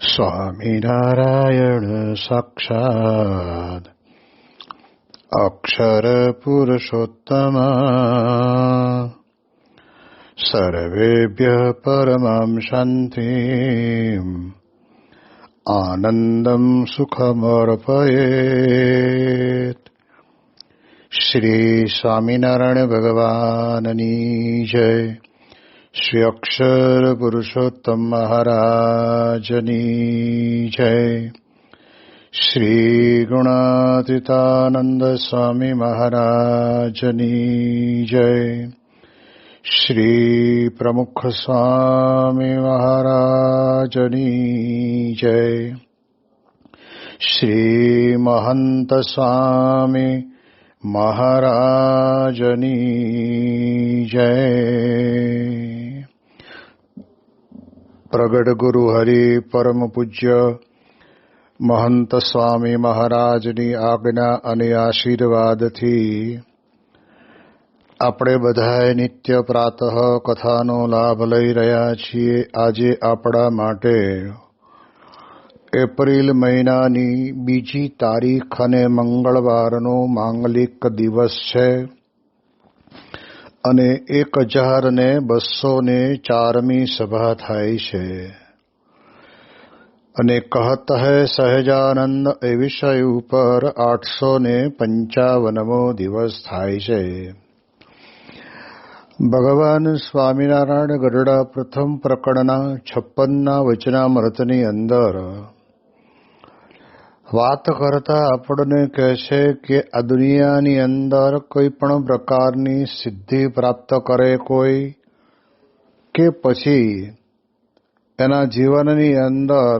સ્વામિનારાયણ સાક્ષાત્ અક્ષર પુરુષોત્તમ સર્વેભ્યઃ પરમં શાંતિં આનંદં સુખમર્પયેત. શ્રી સ્વામિનારાયણ ભગવાનની જય. શ્રી અક્ષર પુરુષોત્તમ મહારાજની જય. શ્રી ગુણાતીતાનંદ સ્વામી મહારાજની જય. શ્રી પ્રમુખ સ્વામી મહારાજની જય. શ્રી મહંત સ્વામી મહારાજની જય. પ્રગટ ગુરુ હરિ પરમ પૂજ્ય મહંત સ્વામી મહારાજની આજ્ઞા અને આશીર્વાદથી આપણે બધાએ નિત્ય પ્રાતઃ કથાનો લાભ લઈ રહ્યા છીએ. આજે આપણા માટે એપ્રિલ મહિનાની 2 તારીખ અને મંગળવારનો માંગલિક દિવસ છે અને 1204મી સભા થાય છે. અને કહત હૈ સહજાનંદ એ વિષય ઉપર 855મો દિવસ થાય છે. ભગવાન સ્વામિનારાયણ ગઢડા પ્રથમ પ્રકરણના 56ના વચનામૃતની અંદર વાત કરતા આપણને કહે છે કે આ દુનિયાની અંદર કોઈ પણ પ્રકારની સિદ્ધિ પ્રાપ્ત કરે કોઈ, કે પછી એના જીવનની અંદર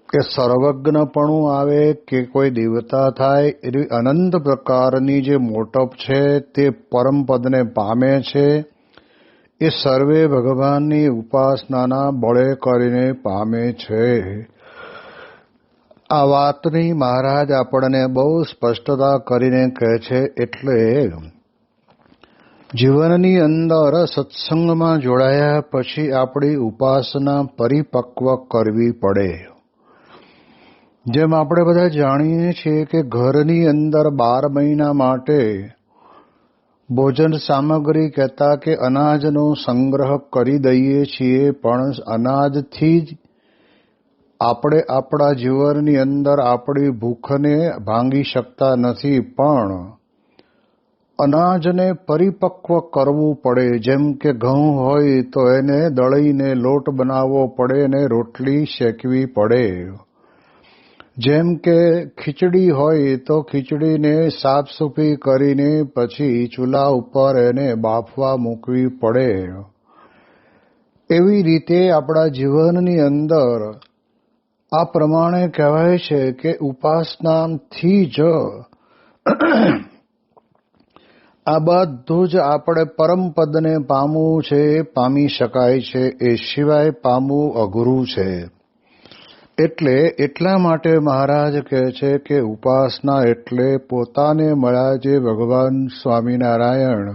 કે સર્વજ્ઞપણું આવે કે કોઈ દેવતા થાય, એવી અનંત પ્રકારની જે મોટપ છે તે પરમપદને પામે છે. એ સર્વે ભગવાનની ઉપાસનાના બળે કરીને પામે છે. આ વાતની મહારાજ આપણને બહુ સ્પષ્ટતા કરીને કહે છે. એટલે જીવનની અંદર સત્સંગમાં જોડાયા પછી આપણી ઉપાસના પરિપક્વ કરવી પડે. જેમ આપણે બધા જાણીએ છીએ કે ઘરની અંદર 12 મહિના માટે ભોજન સામગ્રી કહેતા કે અનાજનો સંગ્રહ કરી દઈએ છીએ, પણ અનાજથી જ આપણે આપણા જીવનની અંદર આપણી ભૂખને ભાંગી શકતા નથી, પણ અનાજને પરિપક્વ કરવું પડે. જેમ કે ઘઉં હોય તો એને દળીને લોટ બનાવવો પડે અને રોટલી શેકવી પડે. જેમ કે ખીચડી હોય તો ખીચડીને સાફ સૂફી કરીને પછી ચૂલા ઉપર એને બાફવા મૂકવી પડે. એવી રીતે આપણા જીવનની અંદર આ પ્રમાણે કહેવાય છે કે ઉપાસનાથી જ આ બધું જ આપણે પરમપદને પામવું છે, પામી શકાય છે. એ સિવાય પામવું અઘરું છે. એટલે એટલા માટે મહારાજ કહે છે કે ઉપાસના એટલે પોતાને મળ્યા જે ભગવાન સ્વામિનારાયણ,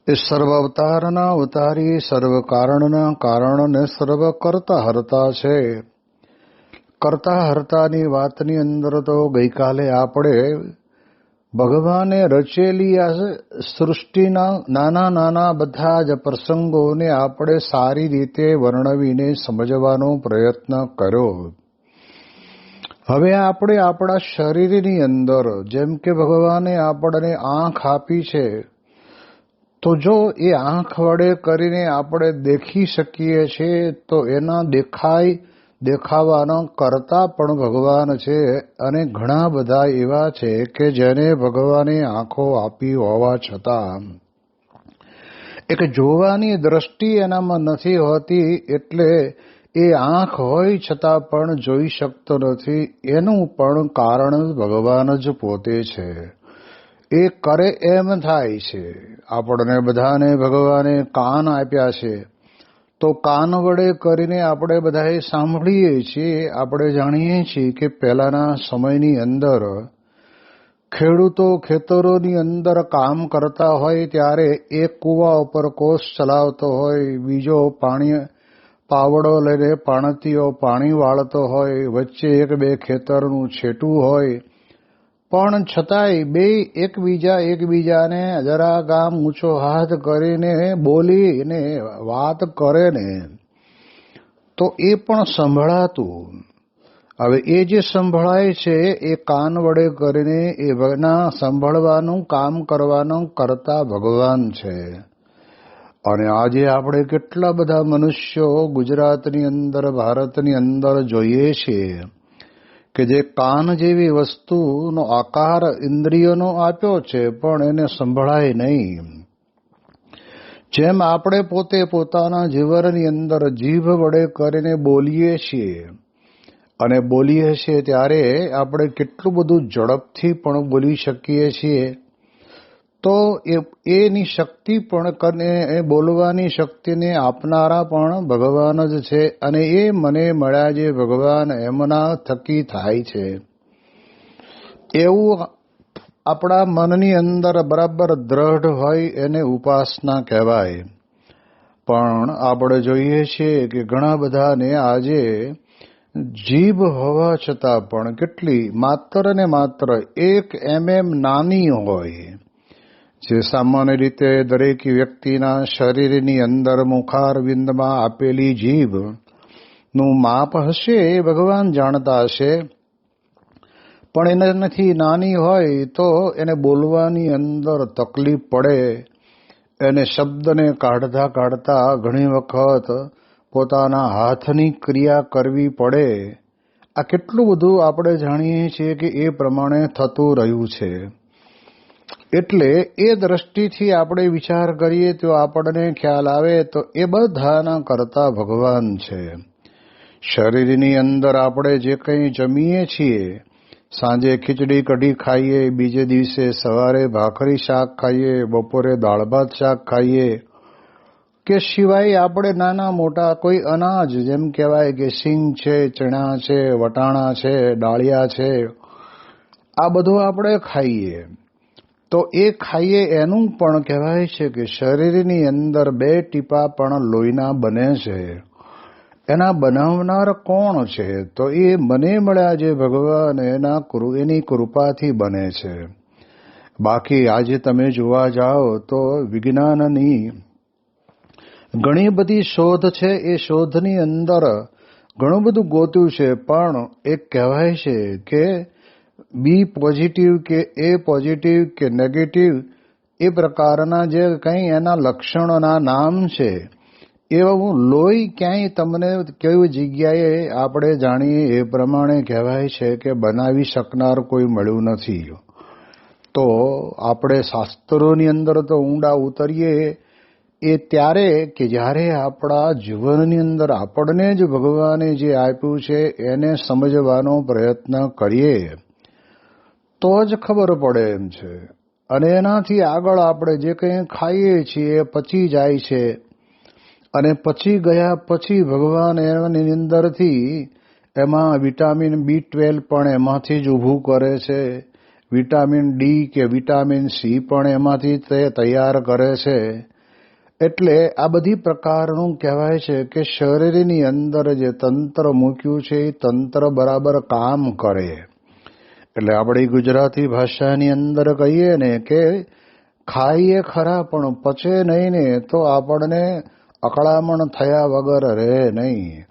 એ સર્વ અવતારના અવતારી, સર્વ કારણના કારણ ને સર્વ કરતા હરતા છે. કરતા હરતાની વાતની અંદર તો ગઈકાલે આપણે ભગવાને રચેલી આ સૃષ્ટિના નાના નાના બધા જ પ્રસંગોને આપણે સારી રીતે વર્ણવીને સમજવાનો પ્રયત્ન કર્યો. હવે આપણે આપણા શરીરની અંદર જેમ કે ભગવાને આપણને આંખ આપી છે, તો જો એ આંખ વડે કરીને આપણે દેખી શકીએ છીએ તો એના દેખાવાના કરતા પણ ભગવાન છે. અને ઘણા બધા એવા છે કે જેને ભગવાને આંખો આપી હોવા છતાં એક જોવાની દ્રષ્ટિ એનામાં નથી હોતી, એટલે એ આંખ હોય છતાં પણ જોઈ શકતો નથી. એનું પણ કારણ ભગવાન જ પોતે છે. એ કરે એમ થાય છે. આપણને બધાને ભગવાને કાન આપ્યા છે, તો કાન વડે કરીને આપણે બધાએ સાંભળીએ છીએ. આપણે જાણીએ છીએ કે પહેલાના સમયની અંદર ખેડૂતો ખેતરોની અંદર કામ કરતા હોય ત્યારે એક કૂવા ઉપર કોષ ચલાવતો હોય, બીજો પાવડો લઈને પાણતીઓ પાણી વાળતો હોય, વચ્ચે એક બે ખેતરનું છેટું હોય, પણ છતાંય બે એકબીજાને જરા ગામ ઊંચો હાથ કરીને બોલીને વાત કરે ને તો એ પણ સંભળાતું. હવે એ જે સંભળાય છે એ કાન વડે કરીને એના સંભળવાનું કામ કરવાનું કરતા ભગવાન છે. અને આજે આપણે કેટલા બધા મનુષ્યો ગુજરાતની અંદર, ભારતની અંદર જોઈએ છીએ કે જે કાન જેવી વસ્તુનો આકાર ઇન્દ્રિયોનો આપ્યો છે પણ એને સંભળાય નહીં. જેમ આપણે પોતે પોતાના જીવનની અંદર જીભ વડે કરીને બોલીએ છીએ અને બોલીએ છીએ ત્યારે આપણે કેટલું બધું ઝડપથી પણ બોલી શકીએ છીએ. તો એની શક્તિ પણ એ બોલવાની શક્તિને આપનારા પણ ભગવાન જ છે. અને એ મને મળ્યા જે ભગવાન એમના થકી થાય છે. એવું આપણા મનની અંદર બરાબર દ્રઢ હોય એને ઉપાસના કહેવાય. પણ આપણે જોઈએ છીએ કે ઘણા બધાને આજે જીભ હોવા છતાં પણ કેટલી માત્ર ને માત્ર 1 mm નાની હોય, જે સામાન્ય રીતે દરેક વ્યક્તિના શરીરની અંદર મુખારવિંદમાં આપેલી જીભનું માપ હશે એ ભગવાન જાણતા હશે. પણ એને નથી, નાની હોય તો એને બોલવાની અંદર તકલીફ પડે. એને શબ્દને કાઢતા કાઢતા ઘણી વખત પોતાના હાથની ક્રિયા કરવી પડે. આ કેટલું બધું આપણે જાણીએ છીએ કે એ પ્રમાણે થતું રહ્યું છે. એટલે એ દ્રષ્ટિથી આપણે વિચાર કરીએ તો આપણને ખ્યાલ આવે તો એ બધાના કરતા ભગવાન છે. શરીરની અંદર આપણે જે કંઈ જમીએ છીએ, સાંજે ખીચડી કઢી ખાઈએ, બીજે દિવસે સવારે ભાખરી શાક ખાઈએ, બપોરે દાળ ભાત શાક ખાઈએ, કે સિવાય આપણે નાના મોટા કોઈ અનાજ જેમ કહેવાય કે સિંગ છે, ચણા છે, વટાણા છે, ડાળિયા છે, આ બધું આપણે ખાઈએ. તો એ ખાઈએ એનું પણ કહેવાય છે કે શરીરની અંદર 2 ટીપા પણ લોહીના બને છે. એના બનાવનાર કોણ છે? તો એ મને મળ્યા જે ભગવાન એની કૃપાથી બને છે. બાકી આજે તમે જોવા જાઓ તો વિજ્ઞાનની ઘણી બધી શોધ છે. એ શોધની અંદર ઘણું બધું ગોત્યું છે, પણ એક કહેવાય છે કે બી પોઝિટિવ કે એ પોઝિટિવ કે નેગેટિવ એ પ્રકારના જે કંઈ એના લક્ષણોના નામ છે, એવું લોહી ક્યાંય તમને કેવી જગ્યાએ આપણે જાણીએ એ પ્રમાણે કહેવાય છે કે બનાવી શકનાર કોઈ મળ્યું નથી. તો આપણે શાસ્ત્રોની અંદર તો ઊંડા ઉતરીએ એ ત્યારે કે જ્યારે આપણા જીવનની અંદર આપણને જ ભગવાને જે આપ્યું છે એને સમજવાનો પ્રયત્ન કરીએ તો જ ખબર પડે એમ છે. અને એનાથી આગળ આપણે જે કંઈ ખાઈએ છીએ એ પચી જાય છે. અને પછી ગયા પછી ભગવાન એની અંદરથી એમાં વિટામિન B12 પણ એમાંથી જ ઊભું કરે છે. વિટામિન ડી કે વિટામિન સી પણ એમાંથી તે તૈયાર કરે છે. એટલે આ બધી પ્રકારનું કહેવાય છે કે શરીરની અંદર જે તંત્ર મૂક્યું છે એ તંત્ર બરાબર કામ કરે. એટલે આપણી ગુજરાતી ભાષાની અંદર કહીએ ને કે ખાઈએ ખરા પણ પચે નહીં ને તો આપણને અકળામણ થયા વગર રહે નહીં.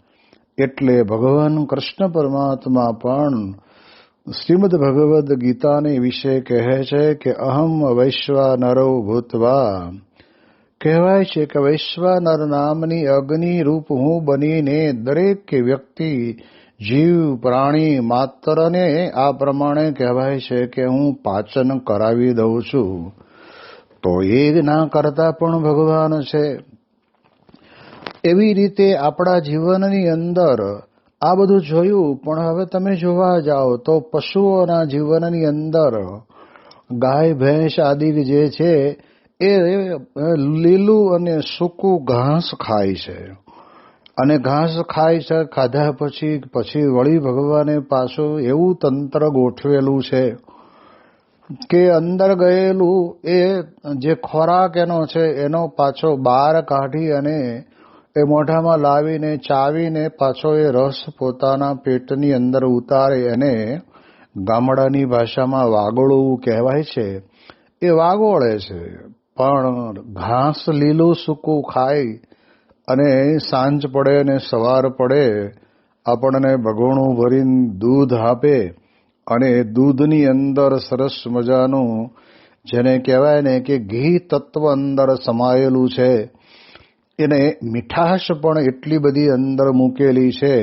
એટલે ભગવાન કૃષ્ણ પરમાત્મા પણ શ્રીમદ ભગવદ્ ગીતાને વિશે કહે છે કે અહમ વૈશ્વાનરો ભૂત્વા, કહેવાય છે કે વૈશ્વાનર નામની અગ્નિ રૂપ હું બનીને દરેક વ્યક્તિ, જીવ, પ્રાણી માત્રને આ પ્રમાણે કહેવાય છે કે હું પાચન કરાવી દઉં છું. તો એ ના કરતા પણ ભગવાન છે. એવી રીતે આપણા જીવનની અંદર આ બધું જોયું. પણ હવે તમે જોવા જાઓ તો પશુઓના જીવનની અંદર ગાય ભેંસ આદિ જે છે એ લીલું અને સૂકું ઘાસ ખાય છે. અને ઘાસ ખાય છે, ખાધા પછી વળી ભગવાને પાછું એવું તંત્ર ગોઠવેલું છે કે અંદર ગયેલું એ જે ખોરાક એનો છે એનો પાછો બહાર કાઢી અને એ મોઢામાં લાવીને ચાવીને પાછો એ રસ પોતાના પેટની અંદર ઉતારે એને ગામડાની ભાષામાં વાગોળવું કહેવાય છે. એ વાગોળે છે, પણ ઘાસ લીલું સૂકું ખાય અને સાંજ પડે ને સવાર પડે આપણને ભગોણું ભરીને દૂધ આપે અને દૂધની અંદર સરસ મજાનું જેને કહેવાય ને કે ઘી તત્વ અંદર સમાયેલું છે, એને મીઠાશ પણ એટલી બધી અંદર મૂકેલી છે.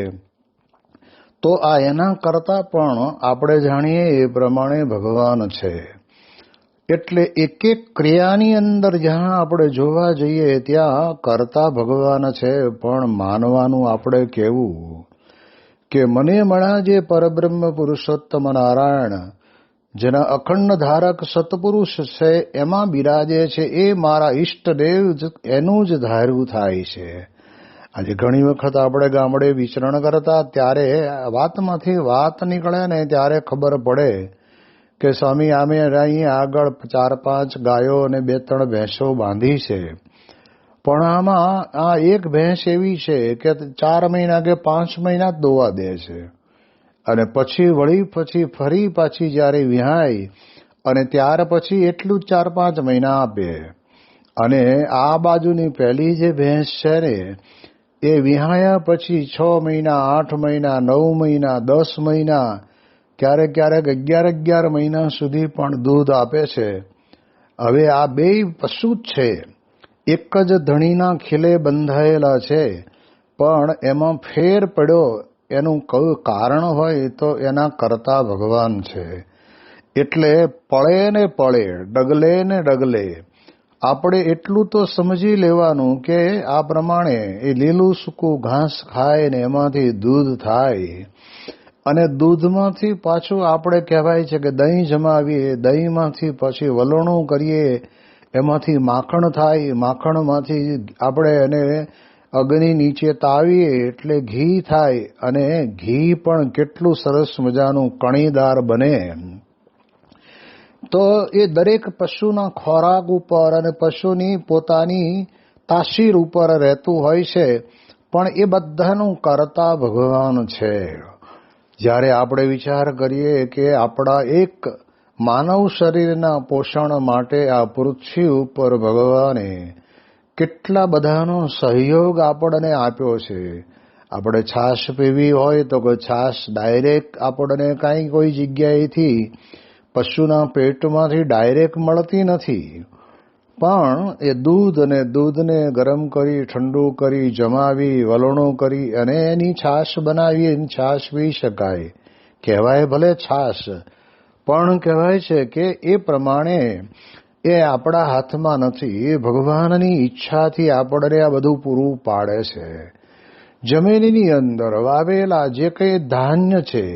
તો આ એના કરતા પણ આપણે જાણીએ એ પ્રમાણે ભગવાન છે. એટલે એક એક ક્રિયાની અંદર જ્યાં આપણે જોવા જઈએ ત્યાં કરતા ભગવાન છે, પણ માનવાનું આપણે કેવું કે મને મળ્યા જે પરબ્રહ્મ પુરુષોત્તમ નારાયણ, જેના અખંડ ધારક સત્પુરુષ છે, એમાં બિરાજે છે, એ મારા ઈષ્ટદેવ, એનું જ ધાર્યું થાય છે. આજે ઘણી વખત આપણે ગામડે વિચરણ કરતા ત્યારે વાતમાંથી વાત નીકળે ને ત્યારે ખબર પડે કે સ્વામી અમે અહીં આગળ 4-5 ગાયો અને 2-3 ભેંસો બાંધી છે, પણ આમાં આ એક ભેંસ એવી છે કે 4 મહિના કે 5 મહિના જ દોવા દે છે અને પછી ફરી પાછી જ્યારે વિહાય અને ત્યાર પછી એટલું જ 4-5 મહિના આપે. અને આ બાજુની પહેલી જે ભેંસ છે ને એ વિહાયા પછી 6 મહિના, 8 મહિના, 9 મહિના, 10 મહિના, ક્યારેક 11 મહિના સુધી પણ દૂધ આપે છે. હવે આ બે પશુ જ છે, એક જ ધણીના ખીલે બંધાયેલા છે, પણ એમાં ફેર પડ્યો એનું કયું કારણ હોય તો એના કરતા ભગવાન છે. એટલે પળે ને પળે, ડગલે ને ડગલે આપણે એટલું તો સમજી લેવાનું કે આ પ્રમાણે એ લીલું સૂકું ઘાસ ખાય ને એમાંથી દૂધ થાય અને દૂધમાંથી પાછું આપણે કહેવાય છે કે દહીં જમાવીએ, દહીંમાંથી પછી વલોણું કરીએ, એમાંથી માખણ થાય, માખણમાંથી આપણે એને અગ્નિ નીચે તાવીએ એટલે ઘી થાય અને ઘી પણ કેટલું સરસ મજાનું કણીદાર બને. તો એ દરેક પશુના ખોરાક ઉપર અને પશુની પોતાની તાસીર ઉપર રહેતું હોય છે, પણ એ બધાનું કરતા ભગવાન છે. જ્યારે આપણે વિચાર કરીએ કે આપણા એક માનવ શરીરના પોષણ માટે આ પૃથ્વી ઉપર ભગવાને કેટલા બધાનો સહયોગ આપણને આપ્યો છે. આપણે છાશ પીવી હોય તો કોઈ છાશ ડાયરેક્ટ આપણને કાંઈ કોઈ જગ્યાએથી પશુના પેટમાંથી ડાયરેક્ટ મળતી નથી, પણ એ દૂધને ગરમ કરી, ઠંડુ કરી, જમાવી, વલણો કરી અને એની છાશ બનાવી, એની છાશ પી શકાય. કહેવાય ભલે છાશ, પણ કહેવાય છે કે એ પ્રમાણે એ આપણા હાથમાં નથી, એ ભગવાનની ઈચ્છાથી આપણને આ બધું પૂરું પાડે છે. જમીનની અંદર વાવેલા જે કંઈ ધાન્ય છે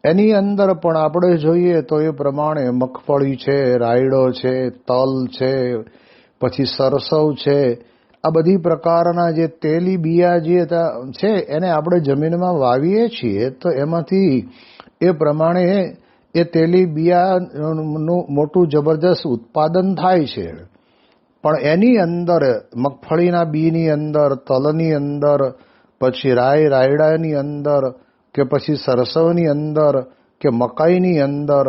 એની અંદર પણ આપણે જોઈએ તો એ પ્રમાણે મગફળી છે, રાયડો છે, તલ છે, પછી સરસવ છે, આ બધી પ્રકારના જે તેલી બિયા જે છે એને આપણે જમીનમાં વાવીએ છીએ તો એમાંથી એ પ્રમાણે એ તેલી બિયાનું મોટું જબરજસ્ત ઉત્પાદન થાય છે. પણ એની અંદર મગફળીના બીની અંદર, તલની અંદર, પછી રાયડાની અંદર કે પછી સરસવની અંદર કે મકાઈની અંદર,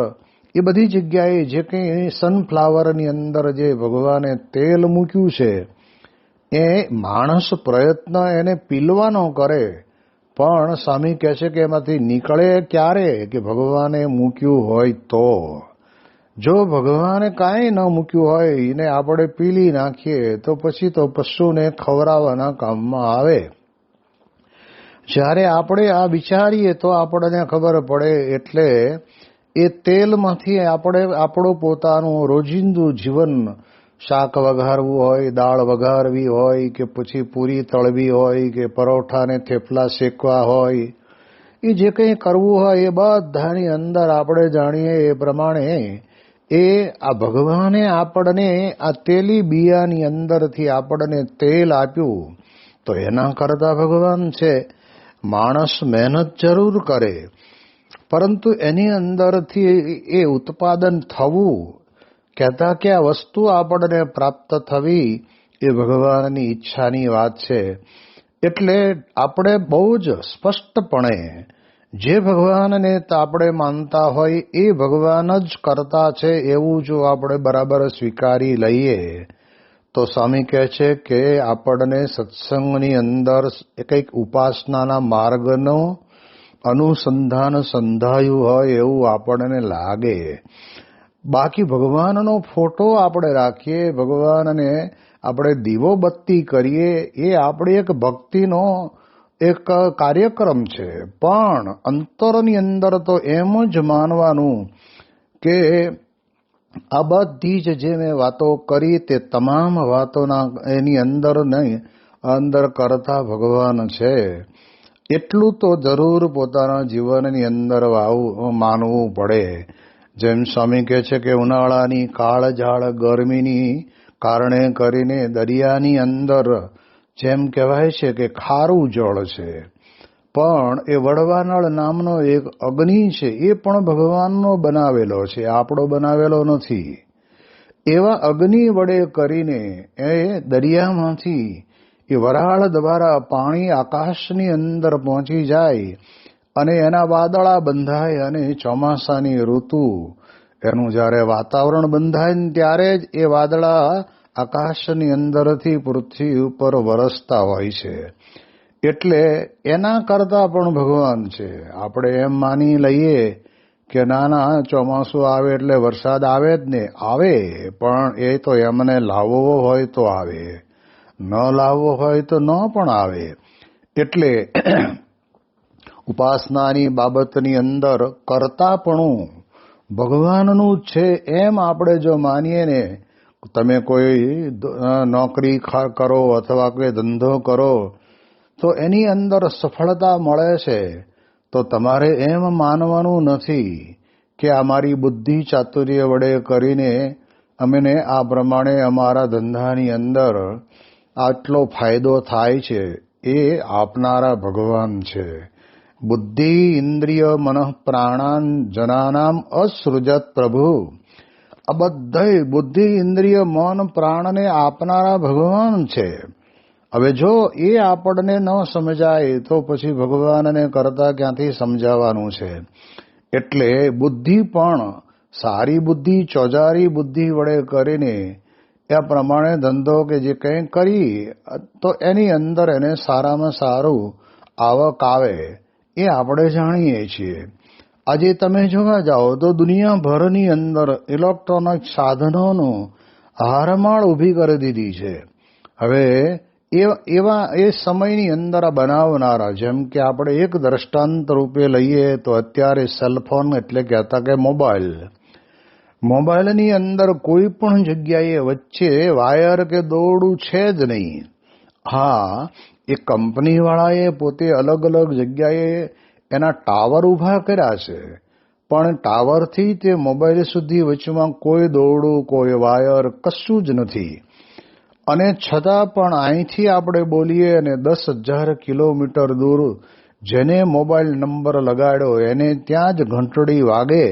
એ બધી જગ્યાએ જે કંઈ સનફ્લાવરની અંદર જે ભગવાને તેલ મૂક્યું છે એ માણસ પ્રયત્ન એને પીલવાનો કરે, પણ સ્વામી કહે છે કે એમાંથી નીકળે ક્યારે કે ભગવાને મૂક્યું હોય તો. જો ભગવાને કાંઈ ન મૂક્યું હોય એને આપણે પીલી નાખીએ તો પછી તો પશુને ખવડાવવાના કામમાં આવે. જ્યારે આપણે આ વિચારીએ તો આપણને ખબર પડે. એટલે એ તેલમાંથી આપણે આપણું પોતાનું રોજિંદુ જીવન, શાક વઘારવું હોય, દાળ વઘારવી હોય કે પછી પૂરી તળવી હોય કે પરોઠાને થેપલા શેકવા હોય, એ જે કંઈ કરવું હોય એ બધાની અંદર આપણે જાણીએ એ પ્રમાણે એ આ ભગવાને આપણને આ તેલી બિયાની અંદરથી આપણને તેલ આપ્યું તો એના કરતા ભગવાન છે. માણસ મહેનત જરૂર કરે, પરંતુ એની અંદરથી એ ઉત્પાદન થવું, કહેતા કે આ વસ્તુ આપણને પ્રાપ્ત થવી એ ભગવાનની ઈચ્છાની વાત છે. એટલે આપણે બહુ જ સ્પષ્ટપણે જે ભગવાનને આપણે માનતા હોય એ ભગવાન જ કરતા છે એવું જો આપણે બરાબર સ્વીકારી લઈએ તો સ્વામી કહે છે કે આપણને સત્સંગની અંદર કંઈક ઉપાસનાના માર્ગનો અનુસંધાન સંધાયું હોય એવું આપણને લાગે. બાકી ભગવાનનો ફોટો આપણે રાખીએ, ભગવાનને આપણે દીવો બત્તી કરીએ, એ આપણી એક ભક્તિનો એક કાર્યક્રમ છે. પણ અંતરની અંદર તો એમ જ માનવાનું કે આ બધી જ જે મેં વાતો કરી તે તમામ વાતોના એની અંદર કરતા ભગવાન છે એટલું તો જરૂર પોતાના જીવનની અંદર માનવું પડે. જેમ સ્વામી કહે છે કે ઉનાળાની કાળઝાળ ગરમીની કારણે કરીને દરિયાની અંદર જેમ કહેવાય છે કે ખારું જળ છે, પણ એ વડવાનળ નામનો એક અગ્નિ છે, એ પણ ભગવાનનો બનાવેલો છે, આપણો બનાવેલો નથી. એવા અગ્નિ વડે કરીને એ દરિયામાંથી એ વરાળ દ્વારા પાણી આકાશની અંદર પહોંચી જાય અને એના વાદળા બંધાય અને ચોમાસાની ઋતુ એનું જ્યારે વાતાવરણ બંધાય ને ત્યારે જ એ વાદળા આકાશની અંદરથી પૃથ્વી ઉપર વરસતા હોય છે. એટલે એના કરતા પણ ભગવાન છે. આપણે એમ માની લઈએ કે ના ચોમાસું આવે એટલે વરસાદ આવે જ ને, આવે, પણ એ તો એમને લાવવો હોય તો આવે, ન લાવવો હોય તો ન પણ આવે. એટલે ઉપાસનાની બાબતની અંદર કરતાપણું ભગવાનનું જ છે એમ આપણે જો માનીએ ને, તમે કોઈ નોકરી કરો અથવા કોઈ ધંધો કરો તો એની અંદર સફળતા મળે છે તો તમારે એમ માનવાનું નથી કે અમારી બુદ્ધિ ચાતુર્ય વડે કરીને અમને આ પ્રમાણે અમારા ધંધાની અંદર આટલો ફાયદો થાય છે. એ આપનારા ભગવાન છે. બુદ્ધિ ઇન્દ્રિય મનઃ પ્રાણાન જનાનામ અસૃજત પ્રભુ. આ બધા બુદ્ધિ ઇન્દ્રિય મન પ્રાણને આપનારા ભગવાન છે. હવે જો એ આપણને ન સમજાય તો પછી ભગવાનને કરતા ક્યાંથી સમજાવવાનું છે. એટલે બુદ્ધિ પણ સારી બુદ્ધિ ચોજારી બુદ્ધિ વડે કરીને એ પ્રમાણે ધંધો કે જે કંઈ કરી તો એની અંદર એને સારામાં સારું આવક આવે એ આપણે જાણીએ છીએ. આજે તમે જોવા જાઓ તો દુનિયાભરની અંદર ઇલેક્ટ્રોનિક સાધનોનું હારમાળ ઊભી કરી દીધી છે. હવે એવા એ સમયની અંદર આ બનાવનારા, જેમ કે આપણે એક દ્રષ્ટાંત રૂપે લઈએ તો અત્યારે સેલફોન એટલે કહેતા કે મોબાઈલની અંદર કોઈ પણ જગ્યાએ વચ્ચે વાયર કે દોરડું છે જ નહીં. હા, એ કંપનીવાળાએ પોતે અલગ અલગ જગ્યાએ એના ટાવર ઊભા કર્યા છે, પણ ટાવરથી તે મોબાઈલ સુધી વચમાં કોઈ દોરડું કોઈ વાયર કશું જ નથી. અને છતાં પણ અહીંથી આપણે બોલીએ અને 10,000 કિલોમીટર દૂર જેને મોબાઈલ નંબર લગાડ્યો એને ત્યાં જ ઘંટડી વાગે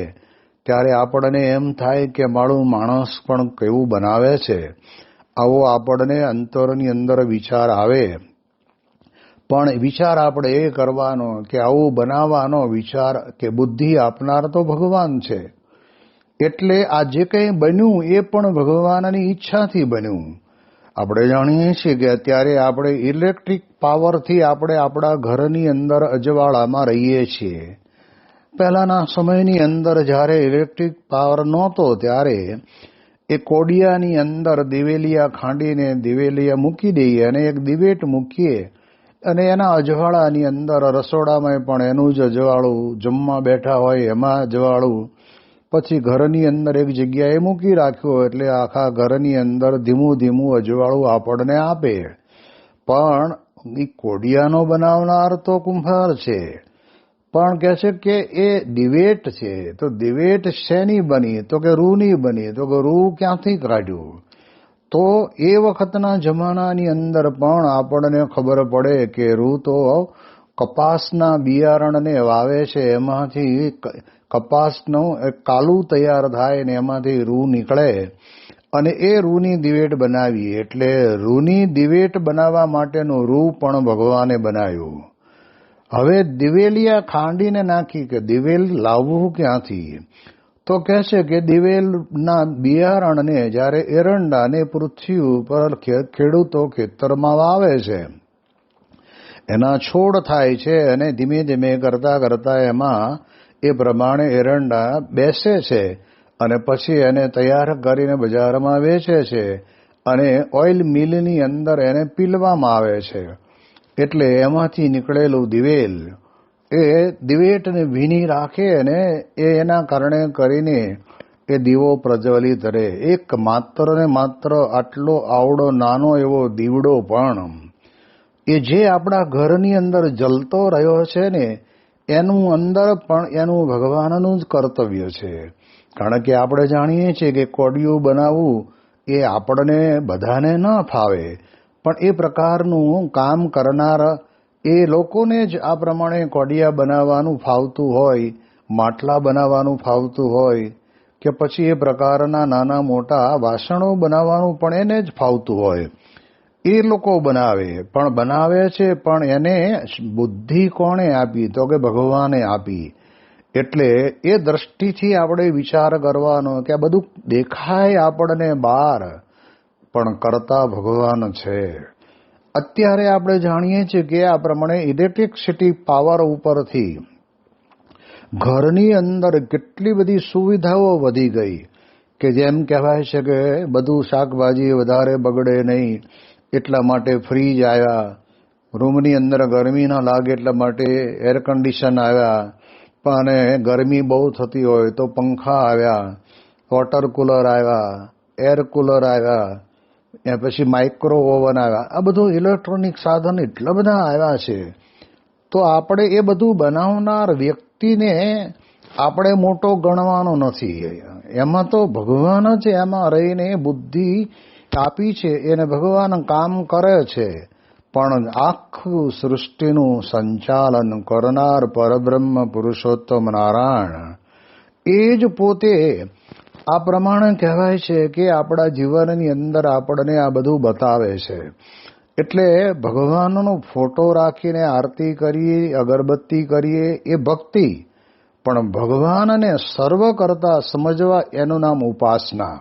ત્યારે આપણને એમ થાય કે મારું માણસ પણ કેવું બનાવે છે. આવો આપણને અંતરની અંદર વિચાર આવે. પણ વિચાર આપણે એ કરવાનો કે આવું બનાવવાનો વિચાર કે બુદ્ધિ આપનાર તો ભગવાન છે. એટલે આ જે કંઈ બન્યું એ પણ ભગવાનની ઈચ્છાથી બન્યું. આપણે જાણીએ છીએ કે અત્યારે આપણે ઇલેક્ટ્રિક પાવરથી આપણે આપણા ઘરની અંદર અજવાળામાં રહીએ છીએ. પહેલાના સમયની અંદર જ્યારે ઇલેક્ટ્રિક પાવર નહોતો ત્યારે એ કોડિયાની અંદર દિવેલિયા ખાંડીને દિવેલિયા મૂકી દઈએ અને એક દિવેટ મૂકીએ અને એના અજવાળાની અંદર રસોડામાં પણ એનું જ અજવાળું, જમવા બેઠા હોય એમાં અજવાળું, પછી ઘરની અંદર એક જગ્યાએ મૂકી રાખ્યું એટલે આખા ઘરની અંદર ધીમું ધીમું અજવાળું આપણને આપે. પણ એ કોડિયાનો બનાવનાર તો કુંભાર છે, પણ કહે છે કે એ દિવેટ છે. તો દિવેટ શેની બની? તો કે રૂની બની. તો કે રૂ ક્યાંથી કાઢ્યું? તો એ વખતના જમાનાની અંદર પણ આપણને ખબર પડે કે રૂ તો કપાસના બિયારણને વાવે છે, એમાંથી કપાસનું એક કાલું તૈયાર થાય ને એમાંથી રૂ નીકળે અને એ રૂની દિવેટ બનાવી. એટલે રૂની દિવેટ બનાવવા માટેનું રૂ પણ ભગવાને બનાવ્યું. હવે દિવેલિયા ખાંડીને નાખી કે દિવેલ લાવવું ક્યાંથી? તો કહે છે કે દિવેલના બિયારણને જ્યારે એરંડાને પૃથ્વી ઉપર ખેડૂતો ખેતરમાં વાવે છે, એના છોડ થાય છે અને ધીમે ધીમે કરતા કરતા એમાં એ પ્રમાણે એરંડા બેસે છે અને પછી એને તૈયાર કરીને બજારમાં વેચે છે અને ઓઇલ મિલની અંદર એને પીલવામાં આવે છે. એટલે એમાંથી નીકળેલું દિવેલ એ દિવેટને ભીની રાખે અને એના કારણે કરીને એ દીવો પ્રજ્વલિત રહે. એક માત્ર ને માત્ર આટલો આવડો નાનો એવો દીવડો પણ એ જે આપણા ઘરની અંદર જલતો રહ્યો છે ને, એનું અંદર પણ એનું ભગવાનનું જ કર્તવ્ય છે. કારણ કે આપણે જાણીએ છીએ કે કોડિયું બનાવવું એ આપણને બધાને ન ફાવે, પણ એ પ્રકારનું કામ કરનાર એ લોકોને જ આ પ્રમાણે કોડિયા બનાવવાનું ફાવતું હોય, માટલા બનાવવાનું ફાવતું હોય કે પછી એ પ્રકારના નાના મોટા વાસણો બનાવવાનું પણ એને જ ફાવતું હોય. એ લોકો બનાવે, પણ બનાવે છે પણ એને બુદ્ધિ કોણે આપી? તો કે ભગવાને આપી. એટલે એ દ્રષ્ટિથી આપણે વિચાર કરવાનો કે આ બધું દેખાય આપણને બહાર, પણ કરતા ભગવાન છે. અત્યારે આપણે જાણીએ છીએ કે આ પ્રમાણે ઇલેક્ટ્રિસિટી પાવર ઉપરથી ઘરની અંદર કેટલી બધી સુવિધાઓ વધી ગઈ કે જેમ કહેવાય છે કે બધું શાકભાજી વધારે બગડે નહીં એટલા માટે ફ્રીજ આવ્યા, રૂમની અંદર ગરમી ના લાગે એટલા માટે એર કન્ડિશન આવ્યા, અને ગરમી બહુ થતી હોય તો પંખા આવ્યા, વોટર કુલર આવ્યા, એર કુલર આવ્યા, પછી માઇક્રો ઓવન આવ્યા. આ બધું ઇલેક્ટ્રોનિક સાધન એટલા બધા આવ્યા છે. તો આપણે એ બધું બનાવનાર વ્યક્તિને આપણે મોટો ગણવાનો નથી. એમાં તો ભગવાન જ એમાં રહીને બુદ્ધિ આપી છે, એને ભગવાન કામ કરે છે. પણ આખું સૃષ્ટિનું સંચાલન કરનાર પરબ્રહ્મ પુરુષોત્તમ નારાયણ એ જ પોતે આ પ્રમાણે કહેવાય છે કે આપણા જીવનની અંદર આપણને આ બધું બતાવે છે. એટલે ભગવાનનો ફોટો રાખીને આરતી કરીએ, અગરબત્તી કરીએ એ ભક્તિ, પણ ભગવાનને સર્વ કરતા સમજવા એનું નામ ઉપાસના.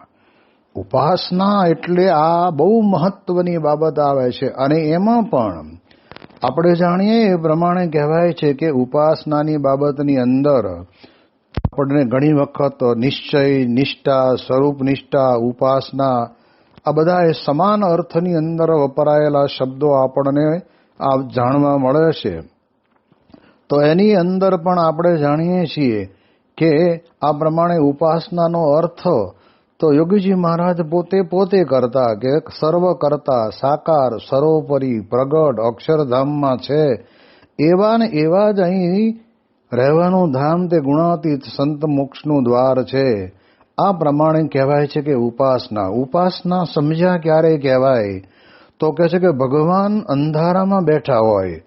ઉપાસના એટલે આ બહુ મહત્વની બાબત આવે છે. અને એમાં પણ આપણે જાણીએ એ પ્રમાણે કહેવાય છે કે ઉપાસનાની બાબતની અંદર આપણને ઘણી વખત નિશ્ચય, નિષ્ઠા, સ્વરૂપ નિષ્ઠા, ઉપાસના આ બધા એ સમાન અર્થની અંદર વપરાયેલા શબ્દો આપણને આ જાણવા મળે છે. તો એની અંદર પણ આપણે જાણીએ છીએ કે આ પ્રમાણે ઉપાસનાનો અર્થ તો યોગીજી મહારાજ પોતે કરતા કે સર્વ કરતા, સાકાર, સર્વોપરી, પ્રગટ, અક્ષરધામમાં છે એવા ને એવા જ અહીં રહેવાનું ધામ તે ગુણાતીત સંત મોક્ષનું દ્વાર છે. આ પ્રમાણે કહેવાય છે કે ઉપાસના. ઉપાસના સમજ્યા ક્યારે કહેવાય? તો કહે છે કે ભગવાન અંધારામાં બેઠા હોય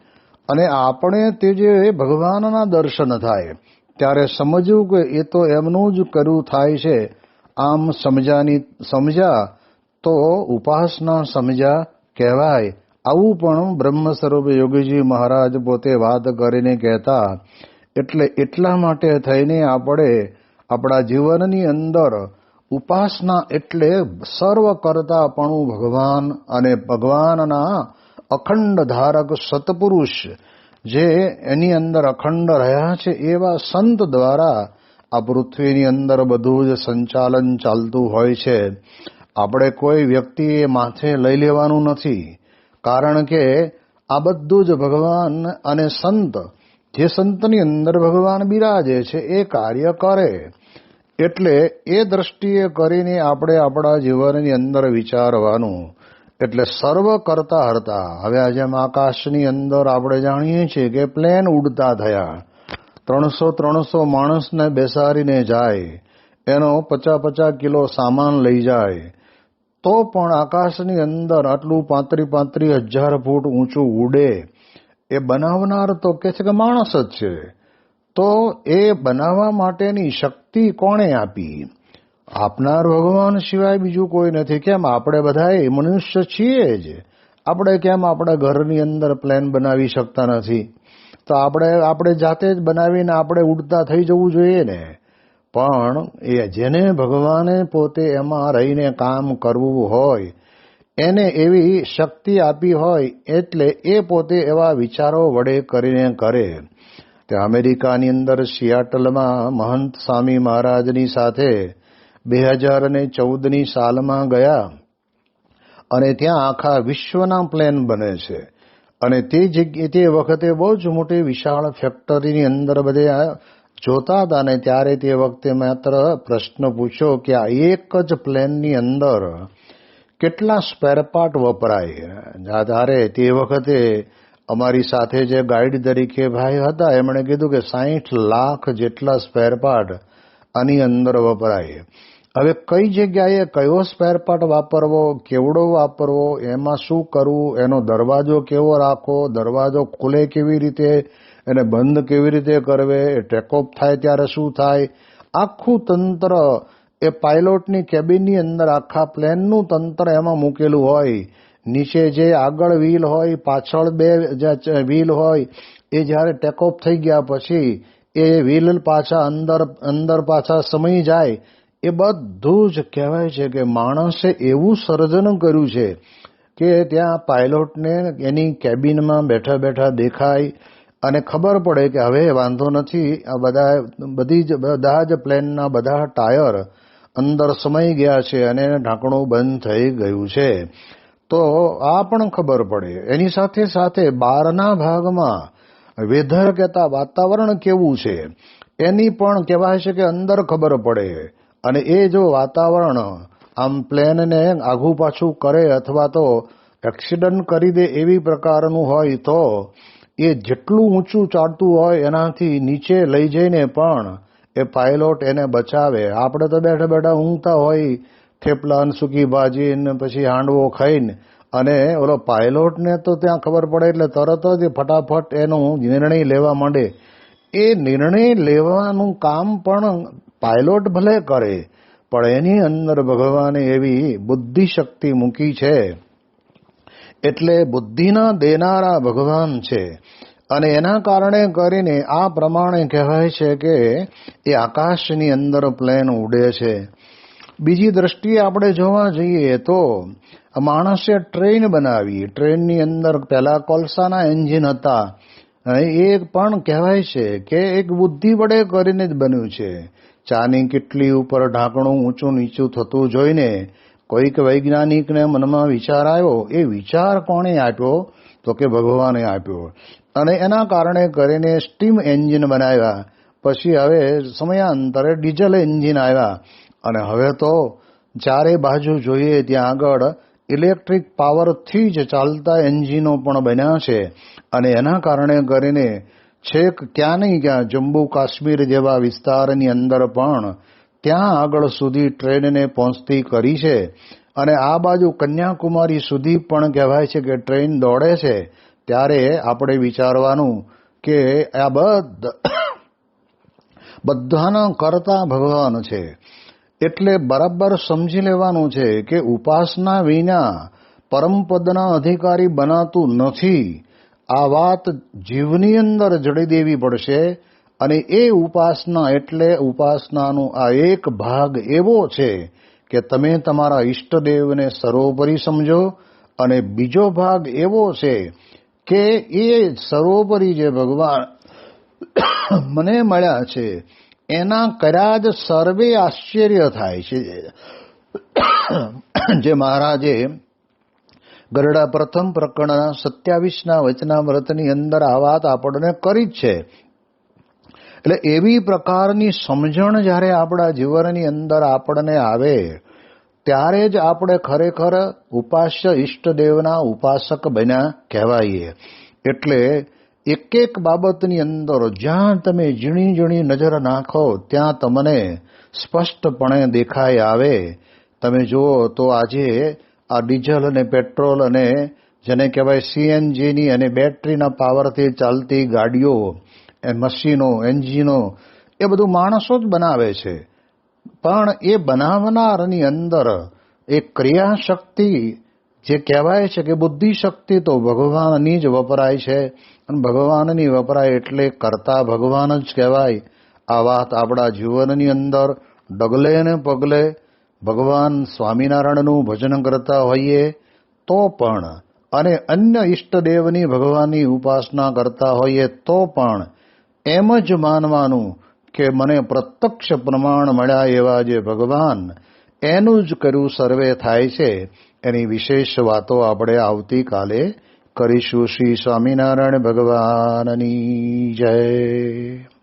અને આપણે તે જે ભગવાનના દર્શન થાય ત્યારે સમજવું કે એ તો એમનું જ કર્યું થાય છે. આમ સમજ્યા તો ઉપાસના સમજ્યા કહેવાય. આવું પણ બ્રહ્મ સ્વરૂપ યોગીજી મહારાજ પોતે વાત કરીને કહેતા. એટલે એટલા માટે થઈને આપણે આપણા જીવનની અંદર ઉપાસના એટલે સર્વ કરતાપણું ભગવાન અને ભગવાનના અખંડ ધારક સત્પુરુષ જે એની અંદર અખંડ રહ્યા છે એવા સંત દ્વારા આ પૃથ્વીની અંદર બધું જ સંચાલન ચાલતું હોય છે. આપણે કોઈ વ્યક્તિએ માથે લઈ લેવાનું નથી, કારણ કે આ બધું જ ભગવાન અને સંત, જે સંતની અંદર ભગવાન બિરાજે છે એ કાર્ય કરે. એટલે એ દ્રષ્ટિએ કરીને આપણે આપણા જીવનની અંદર વિચારવાનું. એટલે સર્વ કરતા હરતા. હવે આજે આકાશની અંદર આપણે જાણીએ છીએ કે પ્લેન ઉડતા થયા, 300 માણસને બેસાડીને જાય, એનો 50 કિલો સામાન લઈ જાય, તો પણ આકાશની અંદર આટલું 35,000 ફૂટ ઊંચું ઉડે. એ બનાવનાર તો કે છે કે માણસ જ છે. તો એ બનાવવા માટેની શક્તિ કોણે આપી? આપનાર ભગવાન સિવાય બીજું કોઈ નથી. કેમ આપણે બધા મનુષ્ય છીએ જ. આપણે કેમ આપણા ઘરની અંદર પ્લેન બનાવી શકતા નથી? તો આપણે જાતે જ બનાવીને આપણે ઉડતા થઈ જવું જોઈએ ને. પણ એ જેને ભગવાને પોતે એમાં રહીને કામ કરવું હોય, એને એવી શક્તિ આપી હોય, એટલે એ પોતે એવા વિચારો વડે કરીને કરે. તે અમેરિકાની અંદર સિયાટલમાં મહંત સ્વામી મહારાજની સાથે 2014ની સાલમાં ગયા અને ત્યાં આખા વિશ્વના પ્લેન બને છે. અને તે વખતે બહુ જ મોટી વિશાળ ફેક્ટરીની અંદર બધે જોતા હતા ને ત્યારે તે વખતે માત્ર પ્રશ્ન પૂછ્યો કે આ એક જ પ્લેનની અંદર કેટલા સ્પેરપાર્ટ વપરાય. ત્યારે તે વખતે અમારી સાથે જે ગાઈડ તરીકે ભાઈ હતા એમણે કીધું કે 60 લાખ જેટલા સ્પેરપાર્ટ આની અંદર વપરાય. હવે કઈ જગ્યાએ કયો સ્પેરપાર્ટ વાપરવો, કેવડો વાપરવો, એમાં શું કરવું, એનો દરવાજો કેવો રાખવો, દરવાજો ખુલે કેવી રીતે, એને બંધ કેવી રીતે કરવે, ટેકઓફ થાય ત્યારે શું થાય, આખું તંત્ર એ પાયલોટની કેબિનની અંદર આખા પ્લેનનું તંત્ર એમાં મૂકેલું હોય. નીચે જે આગળ વ્હીલ હોય, પાછળ 2 વ્હીલ હોય, એ જ્યારે ટેકઓફ થઈ ગયા પછી એ વ્હીલ પાછા અંદર પાછા સમાઈ જાય. એ બધું જ કહેવાય છે કે માણસે એવું સર્જન કર્યું છે કે ત્યાં પાયલોટને એની કેબિનમાં બેઠા બેઠા દેખાય અને ખબર પડે કે હવે વાંધો નથી, આ બધા જ પ્લેનના બધા ટાયર અંદર સમાઈ ગયા છે અને ઢાંકણું બંધ થઈ ગયું છે. તો આ પણ ખબર પડે. એની સાથે સાથે બહારના ભાગમાં વેધર કહેતા વાતાવરણ કેવું છે એની પણ કહેવાય છે કે અંદર ખબર પડે. અને એ જો વાતાવરણ આમ પ્લેનને આઘું પાછું કરે અથવા તો એક્સિડન્ટ કરી દે એવી પ્રકારનું હોય તો એ જેટલું ઊંચું ચાલતું હોય એનાથી નીચે લઈ જઈને પણ એ પાયલોટ એને બચાવે. આપણે તો બેઠા બેઠા ઊંઘતા હોય, થેપલા સૂકી ભાજી ને પછી હાંડવો ખાઈને, અને ઓલો પાયલોટને તો ત્યાં ખબર પડે એટલે તરત જ ફટાફટ એનો નિર્ણય લેવા માંડે. એ નિર્ણય લેવાનું કામ પણ પાયલોટ ભલે કરે, પણ એની અંદર ભગવાને એવી બુદ્ધિ શક્તિ મૂકી છે. એટલે બુદ્ધિના દેનારા ભગવાન છે. અને એના કારણે કરીને આ પ્રમાણે કહેવાય છે કે એ આકાશની અંદર પ્લેન ઉડે છે. બીજી દ્રષ્ટિએ આપણે જોવા જઈએ તો માણસે ટ્રેન બનાવી. ટ્રેનની અંદર પહેલા કોલસાના એન્જિન હતા. એ પણ કહેવાય છે કે એક બુદ્ધિ વડે કરીને જ બન્યું છે. ચાની કેટલી ઉપર ઢાંકણું ઊંચું નીચું થતું જોઈને કોઈક વૈજ્ઞાનિકને મનમાં વિચાર આવ્યો. એ વિચાર કોણે આપ્યો? તો કે ભગવાને આપ્યો. અને એના કારણે કરીને સ્ટીમ એન્જિન બનાવ્યા. પછી હવે સમયાંતરે ડીઝલ એન્જિન આવ્યા. અને હવે તો ચારે બાજુ જોઈએ ત્યાં આગળ ઇલેક્ટ્રિક પાવરથી જ ચાલતા એન્જિનો પણ બન્યા છે. અને એના કારણે કરીને છેક ક્યાં નહીં ક્યાં જમ્મુ કાશ્મીર જેવા વિસ્તારની અંદર પણ ત્યાં આગળ સુધી ટ્રેનને પહોંચતી કરી છે. અને આ બાજુ કન્યાકુમારી સુધી પણ કહેવાય છે કે ટ્રેન દોડે છે. ત્યારે આપણે વિચારવાનું કે આ બધાના કરતા ભગવાન છે. એટલે બરાબર સમજી લેવાનું છે કે ઉપાસના વિના પરમપદના અધિકારી બનાતું નથી. આ વાત જીવની અંદર જડી દેવી પડશે. અને એ ઉપાસના એટલે ઉપાસનાનો આ એક ભાગ એવો છે કે તમે તમારા ઈષ્ટદેવને સર્વોપરી સમજો. અને બીજો ભાગ એવો છે કે એ સર્વોપરી જે ભગવાન મને મળ્યા છે એના કર્યા જ સર્વે આશ્ચર્ય થાય છે. જે મહારાજે ગરડા પ્રથમ પ્રકરણના 27ના વચનામૃતની અંદર આ વાત આપણને કરી જ છે. એટલે એવી પ્રકારની સમજણ જ્યારે આપણા જીવનની અંદર આપણને આવે ત્યારે જ આપણે ખરેખર ઉપાસ્ય ઈષ્ટદેવના ઉપાસક બન્યા કહેવાઈએ. એટલે એક એક બાબતની અંદર જ્યાં તમે ઝીણી ઝીણી નજર નાખો ત્યાં તમને સ્પષ્ટપણે દેખાઈ આવે. તમે જુઓ તો આજે આ ડીઝલ અને પેટ્રોલ અને જેને કહેવાય સીએનજીની અને બેટરીના પાવરથી ચાલતી ગાડીઓ, મશીનો, એન્જિનો, એ બધું માણસો જ બનાવે છે. પણ એ બનાવનારની અંદર એ ક્રિયાશક્તિ જે કહેવાય છે કે બુદ્ધિ શક્તિ તો ભગવાનની જ વપરાય છે, અને ભગવાનની વપરાય એટલે કરતા ભગવાન જ કહેવાય. આ વાત આપણા જીવનની અંદર ડગલે ને પગલે ભગવાન સ્વામિનારાયણનું ભજન કરતા હોઈએ તો પણ, અને અન્ય ઈષ્ટદેવની ભગવાનની ઉપાસના કરતા હોઈએ તો પણ એમ જ માનવાનું કે મને પ્રત્યક્ષ પ્રમાણ મળ્યા એવા જે ભગવાન, એનું જ કર્યું સર્વે થાય છે. એની વિશેષ વાતો આપણે આવતીકાલે કરીશું. શ્રી સ્વામિનારાયણ ભગવાનની જય.